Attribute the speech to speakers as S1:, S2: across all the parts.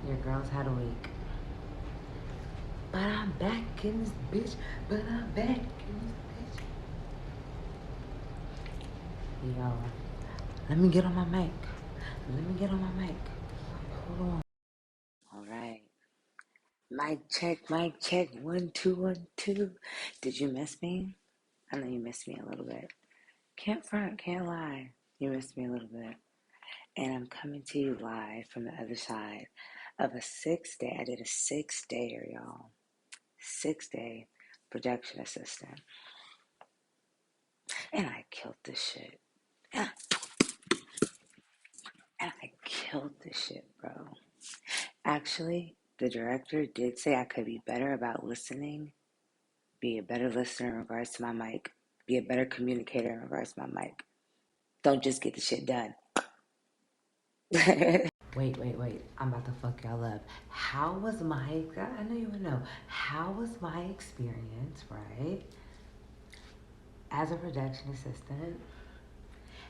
S1: Your girl's had a week. But I'm back in this bitch. But I'm back in this bitch. Yo, let me get on my mic. Let me get on my mic. Hold on. All right. Mic check, mic check. 1, 2, 1, 2. Did you miss me? I know you missed me a little bit. Can't front, can't lie. You missed me a little bit. And I'm coming to you live from the other side of a 6-day. I did a 6-dayer, y'all. 6-day production assistant. And I killed this shit. And I killed this shit, bro. Actually, the director did say I could be better about listening, be a better listener in regards to my mic, be a better communicator in regards to my mic. Don't just get the shit done. Wait. I'm about to fuck y'all up. How was my, I know you would know, how was my experience, right? As a production assistant,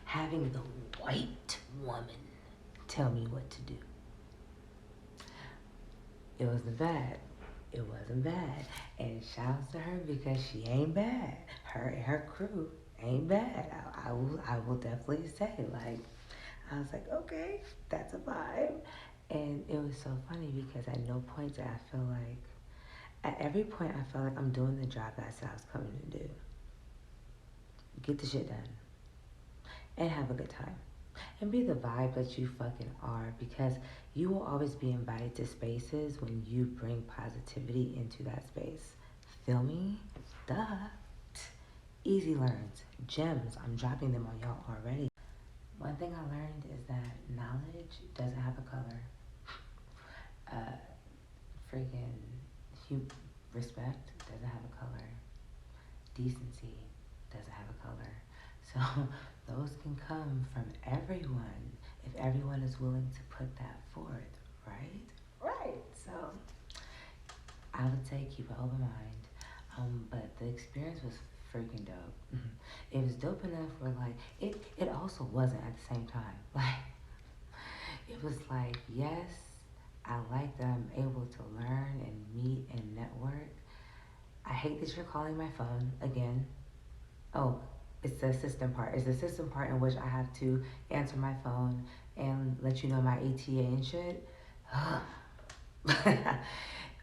S1: having the white woman tell me what to do. It wasn't bad. It wasn't bad. And shouts to her because she ain't bad. Her and her crew ain't bad. I will definitely say, like, I was like, okay, that's a vibe. And it was so funny because at no point did I feel like, at every point I felt like I'm doing the job that I said I was coming to do. Get the shit done. And have a good time. And be the vibe that you fucking are, because you will always be invited to spaces when you bring positivity into that space. Feel me? Duh. Easy learns. Gems. I'm dropping them on y'all already. One thing I learned is that knowledge doesn't have a color. Freaking respect doesn't have a color. Decency doesn't have a color. So those can come from everyone if everyone is willing to put that forth, right? Right. So I would say keep an open mind. But the experience was freaking dope. It was dope enough where like it also wasn't at the same time. Like it was like, yes, I like that I'm able to learn and meet and network. I hate that you're calling my phone again. Oh, it's the assistant part. It's the assistant part in which I have to answer my phone and let you know my ATA and shit.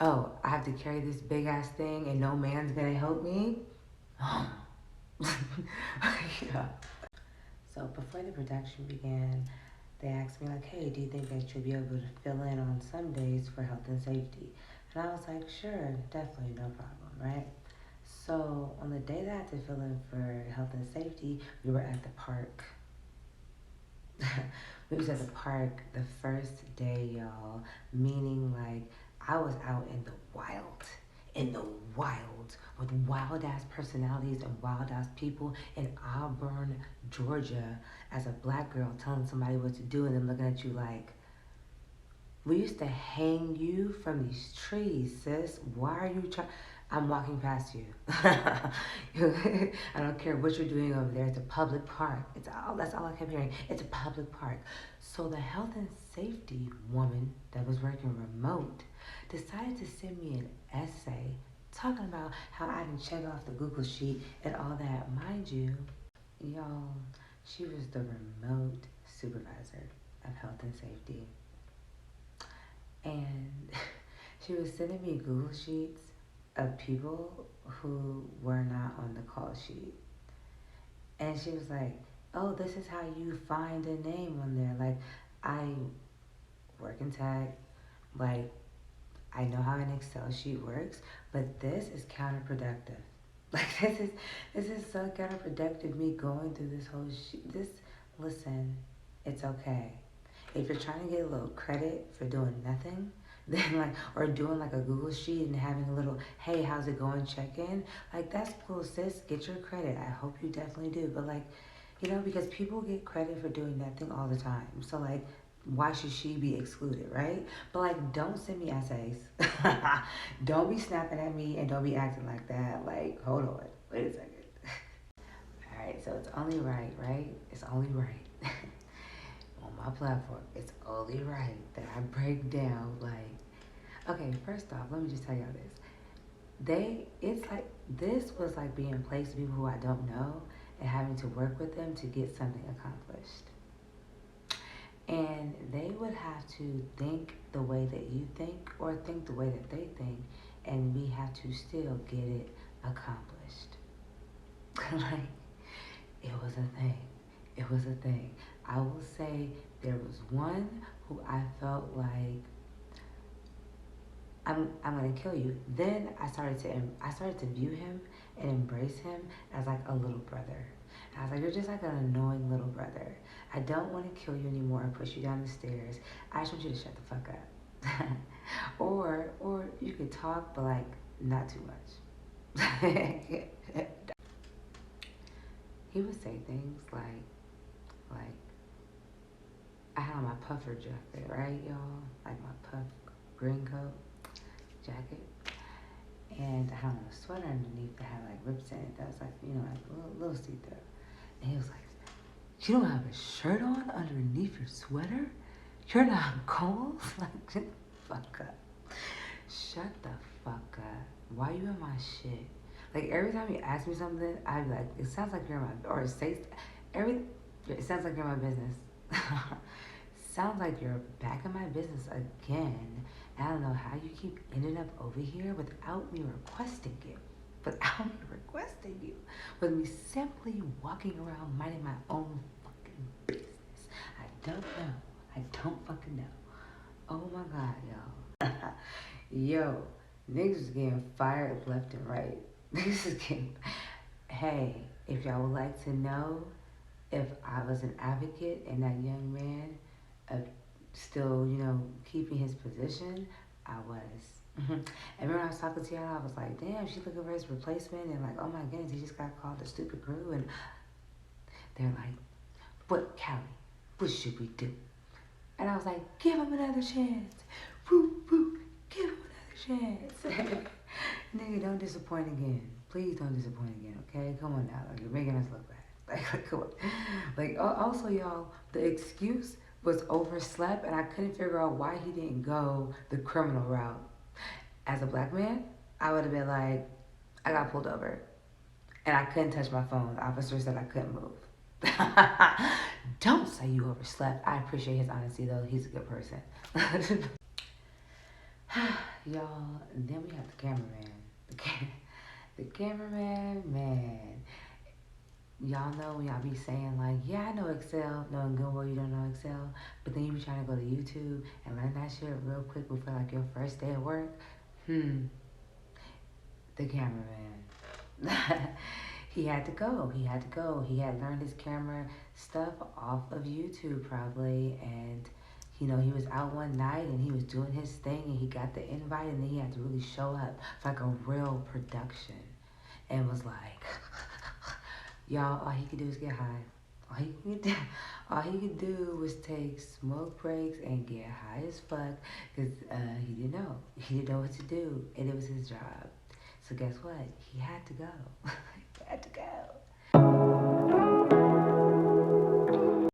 S1: Oh, I have to carry this big ass thing and no man's gonna help me. Yeah. So before the production began, they asked me like, hey, do you think that you'll be able to fill in on Sundays for health and safety? And I was like, sure, definitely, no problem, right? So on the day that I had to fill in for health and safety, we were at the park. We was at the park the first day, y'all. Meaning like I was out in the wild, with wild ass personalities and wild ass people in Auburn, Georgia, as a black girl telling somebody what to do and then looking at you like, we used to hang you from these trees, sis. Why are you trying? I'm walking past you. I don't care what you're doing over there. It's a public park. That's all I kept hearing. It's a public park. So the health and safety woman that was working remote decided to send me an essay talking about how I didn't check off the Google sheet and all that. Mind you, y'all, she was the remote supervisor of health and safety. And she was sending me Google Sheets of people who were not on the call sheet. And she was like, oh, this is how you find a name on there. Like, I work in tech. Like, I know how an Excel sheet works, but this is counterproductive. Like, this is so counterproductive, me going through this whole sheet. Listen, it's okay. If you're trying to get a little credit for doing nothing, then like, or doing like a Google sheet and having a little, hey, how's it going, check in, like that's cool, sis, get your credit. I hope you definitely do. But like, because people get credit for doing nothing all the time. So like, why should she be excluded, right? But like, don't send me essays. Don't be snapping at me and don't be acting like that. Like, hold on, wait a second. All right, so it's only right? It's only right. my platform, it's only right that I break down like, okay, first off, let me just tell y'all this. It's like, this was like being placed with people who I don't know and having to work with them to get something accomplished. And they would have to think the way that you think or think the way that they think, and we have to still get it accomplished. Like, it was a thing. It was a thing. I will say there was one who I felt like I'm gonna kill you. Then I started to view him and embrace him as like a little brother. I was like, you're just like an annoying little brother. I don't want to kill you anymore and push you down the stairs. I just want you to shut the fuck up. or you could talk, but like not too much. He would say things like I had on my puffer jacket, right, y'all? Like my puff green coat jacket. And I had on a sweater underneath that had like rips in it that was like, like a little see-through. And he was like, you don't have a shirt on underneath your sweater? You're not cold? Like, shut the fuck up. Shut the fuck up. Why you in my shit? Like, every time you ask me something, I'd be like, it sounds like you're in my, or say, it sounds like you're in my business. Sounds like you're back in my business again. And I don't know how you keep ending up over here without me requesting you. Without me requesting you. With me simply walking around minding my own fucking business. I don't know. I don't fucking know. Oh my God, y'all. Yo, niggas is getting fired left and right. Niggas is getting... Hey, if y'all would like to know if I was an advocate and that young man still, keeping his position, I was. And remember I was talking to y'all, I was like, damn, she's looking for his replacement, and like, oh my goodness, he just got called a stupid crew, and they're like, what, Callie, what should we do? And I was like, give him another chance. Woo, woo, give him another chance. Nigga, don't disappoint again. Please don't disappoint again, okay? Come on now, like, you're making us look bad. Like, come on. Like, also, y'all, the excuse was overslept, and I couldn't figure out why he didn't go the criminal route. As a black man, I would have been like, I got pulled over, and I couldn't touch my phone. The officer said I couldn't move. Don't say you overslept. I appreciate his honesty, though. He's a good person. Y'all, and then we have the cameraman. The cameraman, man. Y'all know when y'all be saying like, yeah, I know Excel, knowing good well you don't know Excel, but then you be trying to go to YouTube and learn that shit real quick before like your first day at work. The cameraman. He had to go. He had to go. He had learned his camera stuff off of YouTube probably, and he was out one night and he was doing his thing and he got the invite and then he had to really show up for like a real production, and was like, y'all, all he could do is get high. All he could do was take smoke breaks and get high as fuck, because he didn't know. He didn't know what to do, and it was his job. So guess what? He had to go. He had to go.